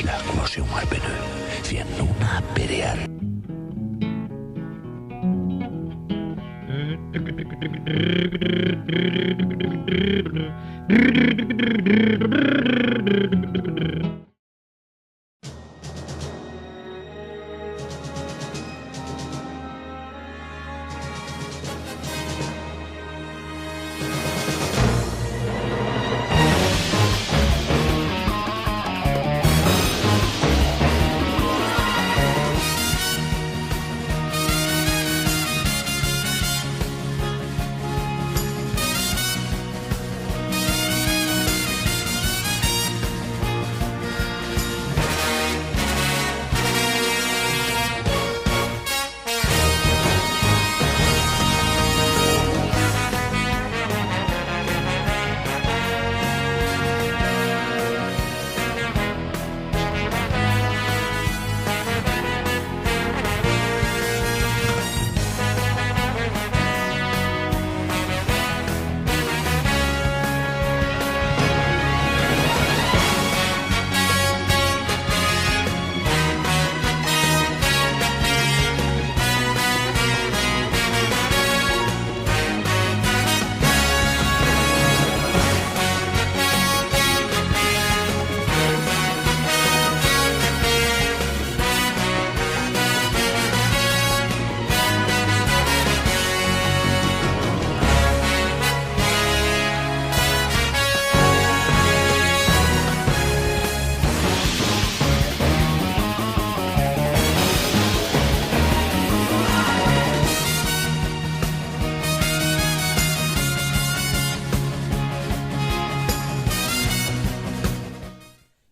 Slökkva á sjónvarpinu því að núna byrjar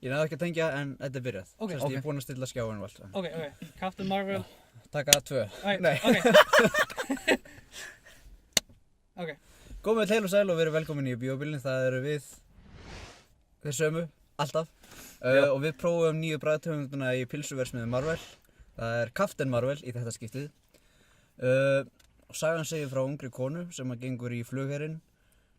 Ég náði ekki að tengja en þetta er byrjað. Ok. Ég er búinn að stilla skjáin og allt. Ok. Captain Marvel. Taka 2. Nei. Ok. Komið heil og sæl og verið velkomin í Bíóbílinn. Það eru við þeir sömu, alltaf. Og við prófum nýju bragðtegundina í pylsuversmiðju Marvel. Það er Captain Marvel í þetta skiptið. Sagan segir frá ungri konu sem gengur í flugherinn.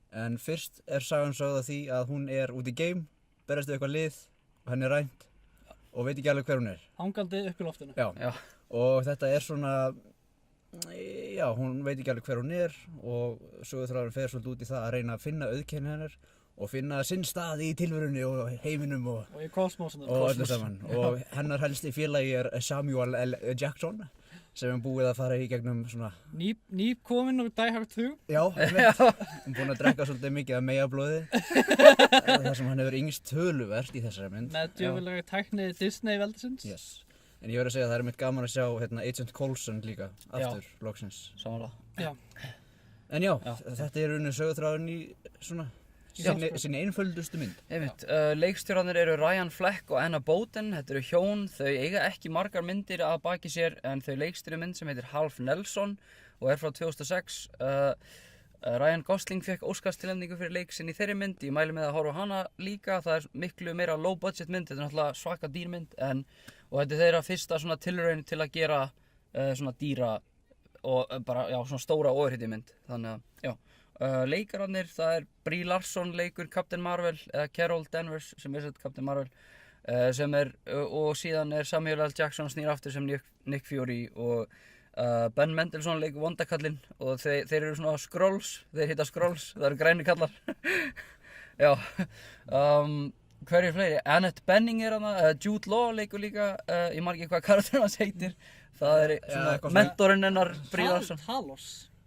En fyrst er sagan sögð af því að hún er út í game, berjast við eitthvað lið og henni er rænt og veit ekki alveg hver hún er. Hangandi upp í loftinu. Já. Og þetta er svona, já, hún veit ekki alveg hver hún er og söguþráðurinn fer svolítið út í það að reyna að finna auðkenni hennar og finna sinn stað í tilverunni og heiminum og í kosmosinu. Og öllu saman. Og hennar helsti félagi er Samuel L. Jackson sem er búið að fara í gegnum svona Nýp kominn og Die Hard 2. Já, hún búinn að drekka svolítið mikið af meyjablóði þar sem hann hefur yngst töluvert í þessari mynd. Með djöfulega tækni Disney veldisins. Yes. En ég verð að segja að það er mitt gaman að sjá Agent Coulson líka aftur, loksins. Samanlega. Já. En já, þetta er rauninni söguþráðurinn í svona sinni einföldustu mynd. Einmitt, leikstjórarnir eru Ryan Fleck og Anna Boden. Þetta eru hjón, þau eiga ekki margar myndir að baki sér en þau leikstýra mynd sem heitir Half Nelson og er frá 2006. Ryan Gosling fekk Óskarstilnefningu fyrir leik sinn í þeirri mynd. Ég mæli með að horfa á hana líka. Það er miklu meira low budget mynd, þetta er náttúrulega svaka dýrmynd og þetta er þeirra fyrsta svona tilraun til að gera svona dýra og bara, já, svona stóra ofurhetjumynd. Þannig að, já. Leikararnir, það er Brie Larson leikur Captain Marvel eða Carol Danvers sem er sett Captain Marvel og síðan er Samuel L. Jackson snýr aftur sem Nick Fury og Ben Mendelsohn leikur vondakallinn og þeir eru svona Skrulls, þeir hitta Skrulls, það eru græni kallar. Já, hverju fleiri? Annette Bening er hana, Jude Law leikur líka, ég man ekki hvað karakterinn hans heitir, það er svona mentorinn hennar Brie Larson.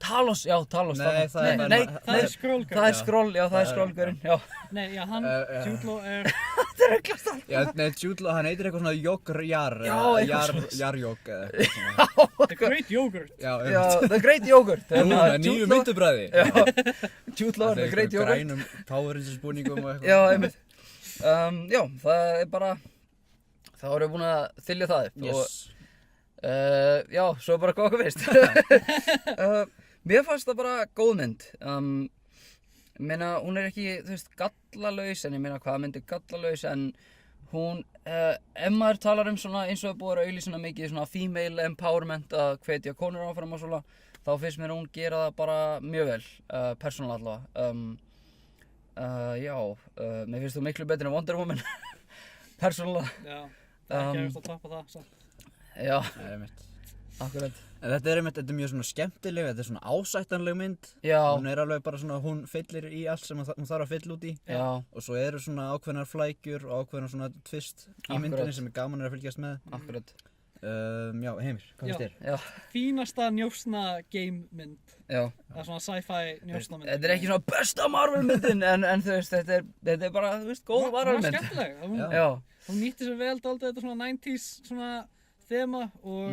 Talos, já, Talos. Nei, það er Skrull-gaurinn. Það er Skrull, já, það er Skrull-gaurinn, já. Nei, já, hann, Jude Law er... Það er ekki alltaf. Já, nei, Jude Law, hann heitir eitthvað svona Jogr-jar, Jarjog eða eitthvað svona. The Great Yogurt. Já, The Great Yogurt. Núna, nýju myndubræði. Já, Jude Law, The Great Yogurt. Grænum Power Rangers búningum og eitthvað. Já, einmitt. Já, það er bara, þá erum við búin að þylja það upp. Yes. Já, svo bara hvað okkur finnst. Mér fannst það bara góð mynd. Ég meina, hún er ekki, þú veist, gallalaus, en ég meina hvaða mynd er gallalaus, en hún, ef maður talar svona eins og það búið að auglýsa svona mikið svona female empowerment að hvetja konur áfram og svona, þá finnst mér hún gera það bara mjög vel, persónulega allavega. Já, mér finnst þú miklu betri en Wonder Woman. persónulega. Já, það er ekki að toppa það, samt. Já, Það er mitt. akkurat. En þetta er mjög svona skemmtileg, þetta er svona ásættanleg mynd. Já. Hún er alveg bara svona, hún fyllir í allt sem hún þarf að fylla út í. Já, Og svo eru svona ákveðnar flækjur og ákveðnar svona twist í Akkurat. myndinni sem er gaman að fylgjast með. akkurat. Já, Heimir, hvað Já. finnst þér? Já, Fínasta njósna game mynd. já. Það er svona sci-fi njósna mynd. Þetta er ekki svona besta Marvel myndin, en þú veist, þetta er bara, þú veist, góð Marvel Hún var mynd. skemmtileg. Já, Hún nýtti sér vel dálítið þetta svona 90s svona þema og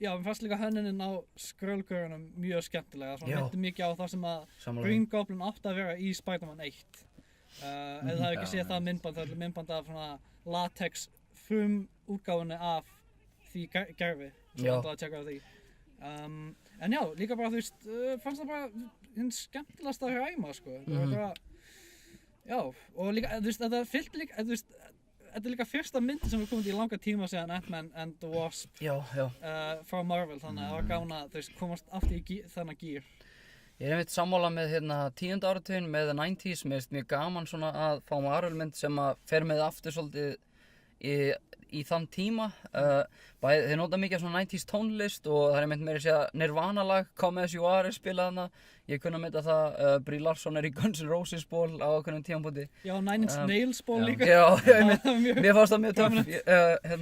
já, mér fannst líka hönnunin á Skrullgörunum mjög skemmtilega. Svona Já. myndi mikið á það sem að sammála. Green Goblin átti að vera í Spider-Man 1. Ef það hefur ekki séð það myndband, það er myndband af svona latex útgáfunni af því gerfi. Svo Já. ætlaði að tjekka á því. En já, líka bara þú veist, fannst það bara hinn skemmtilegasta hræma, sko. Það var bara, já, og líka, þú veist, þetta fylgdi líka, þú veist, þetta er líka fyrsta myndi sem við komum í langa tíma síðan Ant-Man and the Wasp Já, já. frá Marvel, þannig að það var gaman að, þú veist, komast aftur í þennan gýr. Ég er einmitt sammála með hérna 10. áratuginn með the 90s, mér finnst mjög gaman svona að fá Marvel-mynd sem að fer með aftur svolítið í þann tíma. Þeir nota mikið af svona 90s tónlist og það er einmitt meira að segja Nirvana-lag, Come As You Are er spilað hana. Ég kunna að mynda það, Brie Larson er í Guns N' Roses ból á ákveðnum tímapunkti. Já, Nine Inch Nails ból líka. Já, einmitt, mér fannst það mjög töff.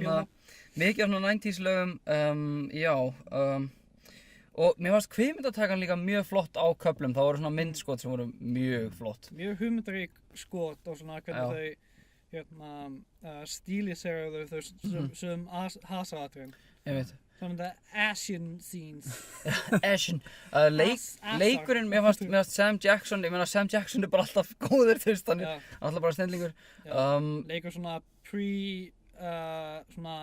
Fíla. Mikið af svona 90s lögum, og mér fannst kvikmyndatakan líka mjög flott á köflum, það voru svona myndskot sem voru mjög flott. Mjög hugmyndarík skot og svona hvernig þau stíliseruðu þau sem hasaratriðin. Einmitt. Svona þetta Asian scenes. Asian. Leikurinn, mér fannst Sam Jackson, ég meina Sam Jackson er bara alltaf góður, þú veist, hann er alltaf bara snillingur. Leikur svona svona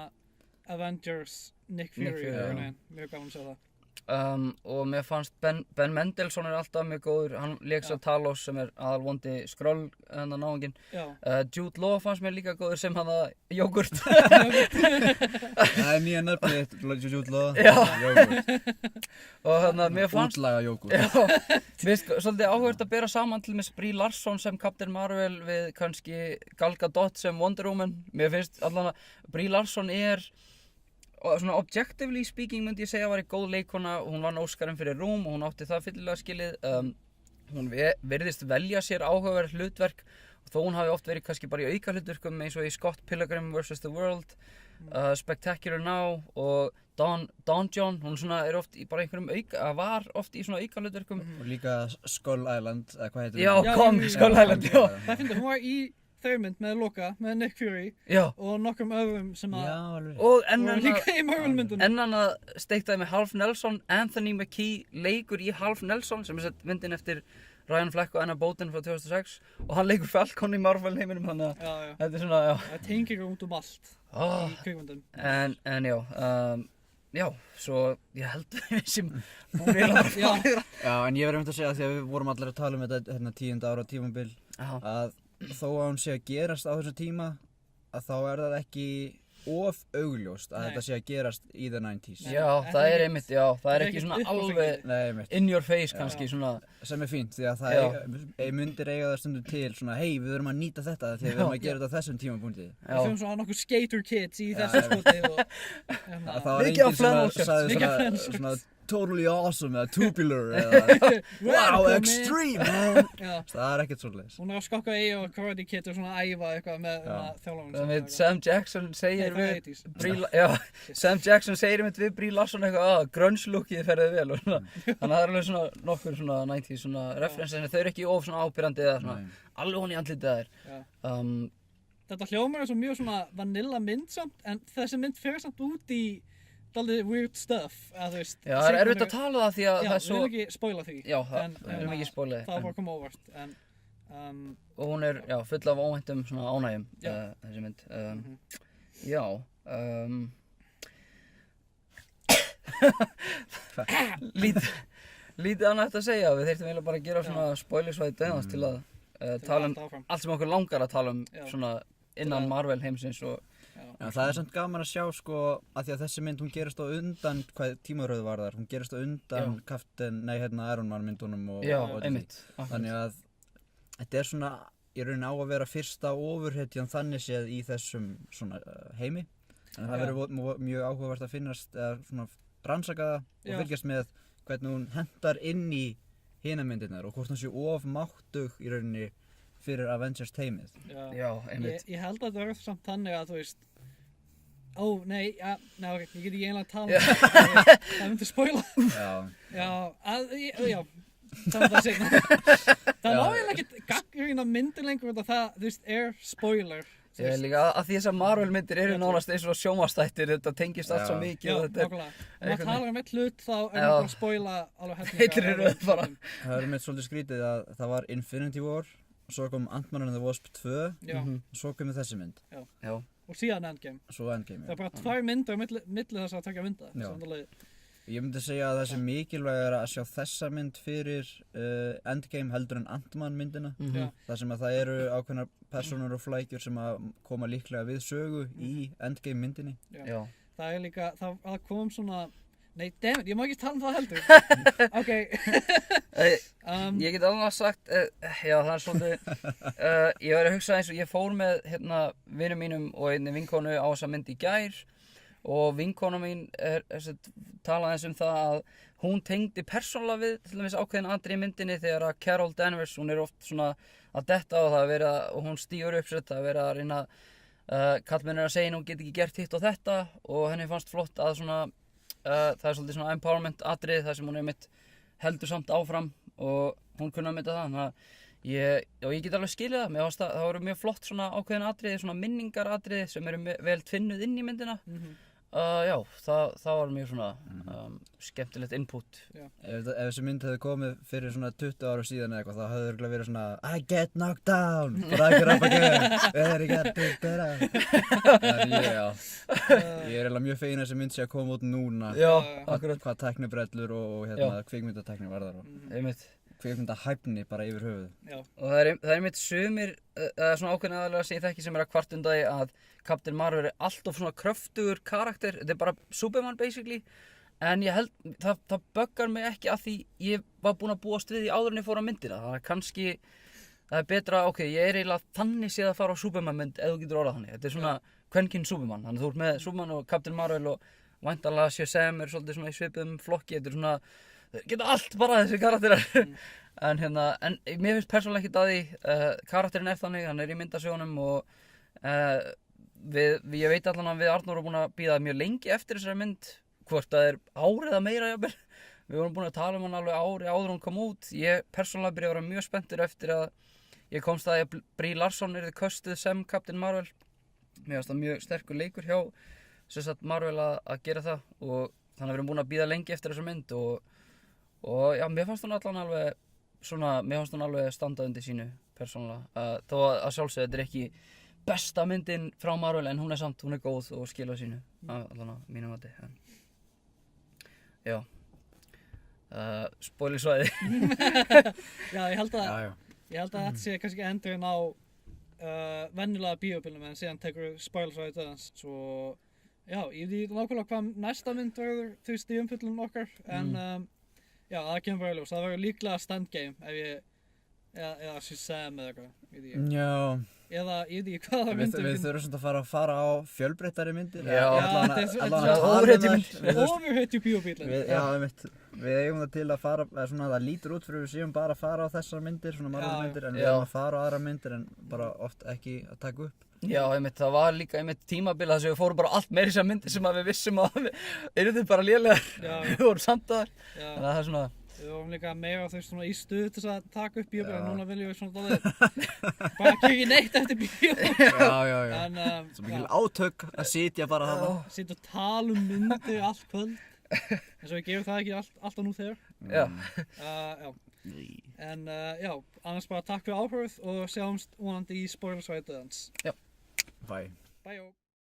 Avengers Nick Fury, mjög gaman að sjá það. Og mér fannst Ben Mendelsohn er alltaf mjög góður, hann lék svo Talos sem er aðalvondi Skrull náunginn. Jude Law fannst mér líka góður sem hana jógurt. Það er nýja nöfnið, Jude Law, jógurt. Og þannig að mér fannst útlaga jógurt. Mér finnst svolítið áhugavert að bera saman til með Brie Larson sem Captain Marvel við kannski Gal Gadot sem Wonder Woman. Mér finnst allan að Brie Larson er og svona objectively speaking myndi ég segja að væri góð leikona, hún vann Óskarinn fyrir Room og hún átti það fyllilega skilið. Hún virðist velja sér áhugaverð hlutverk þó hún hafi oft verið kannski bara í aukahlutverkum eins og í Scott Pilgrim vs. The World, Spectacular Now og Dawn John, hún svona er oft í bara einhverjum var oft í svona aukahlutverkum. Og líka Skull Island, eða hvað heitir Já, Skull Island, já. Það finnst hún var í þeirri mynd með Loka, með Nick Fury og nokkrum öðrum sem að og líka í Marvel myndunum. Enn að steiktaði með Half Nelson, Anthony Mackie leikur í Half Nelson sem er sett myndin eftir Ryan Fleck og Anna Boden frá 2006 og hann leikur Falcon í Marvel heiminum, þannig að þetta er svona, það tengir út allt í kvikmyndum. En svo ég held við sem búin eiginlega bara farið. Já, en ég verður að segja því að við vorum allir að tala um þetta 10. ára tímabil að þó að hún sé að gerast á þessu tíma að þá er það ekki of augljóst að þetta sé að gerast í the 90s. Já, það er einmitt, það er ekki svona alveg in your face kannski svona. Sem er fínt því að það myndir eiga það stundum til svona hei, við verðum að nýta þetta því við verðum að gera þetta á þessum tímapunkti. Við fyrir svona nokkuð skater kids í þessu skoti og það var enginn sem sagði svona totally awesome eða tubular eða wow, extreme man. Það er ekkert svoleiðis. Hún er að skokka í og Karate Kid og svona æfa eitthvað með þjálfarinn. Það með Sam Jackson segir við Brie Larson eitthvað grunge-lookið ferðið vel og svona. Þannig að það er alveg svona nokkur svona 90s svona references en þau eru ekki of svona ábyrrandi eða svona alveg hún í andlitið að þér. Þetta hljómar er svo mjög svona vanilla mynd samt en þessi mynd fer samt út í dálítið weird stuff, þú veist. Já, það er erfitt að tala það því að það er svo... Já, við erum ekki spoila því. Já, við erum ekki spoila því. Það var bara að koma óvart, og hún er, full af óvæntum svona ánægjum, þessi mynd. Lítið annað eftir að segja, við þyrftum eiginlega bara að gera svona spoilersvæði dauðans til að tala um allt sem okkur langar að tala um svona innan Marvel heimsins og Já, það er samt gaman að sjá sko að því að þessi mynd hún gerist á undan hvað tímaröðu var þar, hún gerist á undan Iron Man myndunum og einmitt. Þannig að þetta er svona í rauninni á að vera fyrsta ofurhetjan þannig séð í þessum svona heimi. En það verður mjög áhugavert að finnast eða svona rannsaka það og fylgjast með hvernig hún hentar inn í hina myndirnar og hvort hún sé of máttug í rauninni fyrir Avengers teimið. Já, einmitt. Ég held að það verður samt þannig að þú veist ok, ég get ekki eiginlega að tala það myndi spoila. Já, það var seinna. Það má eiginlega ekki gagnrýna myndir lengur það, þú veist, spoiler. Ég er líka að því þessar Marvel myndir eru nánast eins og sjónvarpsþættir, þetta tengist allt svo mikið. Já, nákvæmlega. Og maður talar um eitt hlut þá er maður bara að spoila alveg heilir eru bara. Það er mitt svolítið skrítið að það var Infinity War, svo kom Ant-Man and the Wasp 2 og svo komið þessi mynd. Já. Og síðan Endgame. Svo Endgame, Það er bara 2 myndir milli þess að taka mynda. Ég myndi segja að það sé mikilvægara að sjá þessa mynd fyrir Endgame heldur en Ant-Man myndina. Það sem að það eru ákveðnar persónur og flækjur sem að koma líklega við sögu í Endgame myndinni. Já. Það er líka, það kom svona, nei, dammit, ég má ekki tala um það heldur. Ok. Ég get alveg sagt, já það er svolítið, ég var að hugsa eins og ég fór með vinum mínum og einni vinkonu á þessa mynd í gær. Og vinkona mín talaði eins það að hún tengdi persónulega við til dæmis ákveðin atriði í myndinni þegar að Carol Danvers, hún oft svona að detta á það og hún stígur upp sér að vera að reyna kallmenn að segja hún get ekki gert hitt og þetta og henni fannst flott að svona það er svolítið svona empowerment atriði þar sem hún einmitt heldur samt áfram og hún kunni að mynda það þannig að ég get alveg skilið það, mér fannst það voru mjög flott svona ákveðin atriði, svona minningar atriði sem eru vel tvinnuð inn í myndina. Já, það var mjög svona skemmtilegt input. Ef þessi mynd hefði komið fyrir svona 20 ára síðan eða eitthvað, þá hefði örugglega verið svona I get knocked down, but I get up again, very get it better. Ég er eiginlega mjög feginn að þessi mynd sé að koma út núna. Já, akkurat. Hvað tæknibrellur og kvikmyndatækni varðar og kvikmyndahæfni bara yfir höfuð. Og það er einmitt sumir, svona ákveðin aðalega sem ég þekki sem að kvart undan því að Captain Marvel er alltof svona kröftugur karakter, þetta er bara Superman basically, en ég held, það böggar mig ekki að því ég var búinn að búast við því áður en ég fór á myndina, þannig að kannski það er betra, ok, ég er eiginlega þannig séð að fara á Superman mynd ef þú getur orðað þannig, þetta er svona kvenkyn Superman, þannig að þú ert með Superman og Captain Marvel og væntanlega Shazam er svolítið svona í svipuðum flokki, þetta er svona, geta allt bara þessi karakterar, en mér finnst persónulega ekkert að því, karakterinn er þannig, hann er í myndasjónum og ég veit allan að við Arnór erum búin að bíða mjög lengi eftir þessari mynd, hvort það er árið eða meira jafnvel. Við vorum búin að tala hann alveg ári áður hún kom út. Ég persónulega byrjaði að vera mjög spenntur eftir að ég komst að að Brie Larson yrði köstuð sem Captain Marvel. Mér fannst það mjög sterkur leikur hjá Marvel að gera það og þannig að við erum búin að bíða lengi eftir þessari mynd og já, mér fannst hún allan alveg svona, mér fannst hún alveg standa undir sínu persónulega. Þó að sjálfsögðu þetta er ekki besta myndin frá Marvel en hún er góð og skilur sínu allan á mínum mati. Já. Spoilersvæði. Já, ég held að þetta sé kannski endurinn á venjulega bíópilnum en síðan tekur spoilersvæði döðans. Svo, já, ég veit nákvæmlega hvað næsta mynd verður þú veist í umfjöllunum okkar en já, það kemur bara í ljós. Það verður líklega Endgame eða Shazam eða eitthvað, veit ég. Já. Eða, ég veit ekki hvaða myndir við þurfum svona að fara á fjölbreyttari myndir. Já, ofurhetju bíóbílinn. Já, við eigum það til að fara, svona það lítur út fyrir við séum bara að fara á þessar myndir, svona Marvel myndir, en við erum að fara á aðra myndir en bara oft ekki að taka upp. Já, það var líka tímabil þar sem við fórum bara allt meiri sem myndir sem að við vissum að við erum bara lélegar, við vorum samt að þar, þannig að það er svona. Við vorum líka meira þau svona í stuð til að taka upp bíóbíl en núna viljum við svona dálítið bara ekki neitt eftir bíóbíl. Já. Svo mikil átök að sitja bara þarna. Sitja og tala myndir allt kvöld. En svo við gerum það ekki alltaf nú þegar. Já. En já, annars bara takk fyrir áhörð og sjáumst vonandi í spoilersvæði döðans. Já. Bye. Bye.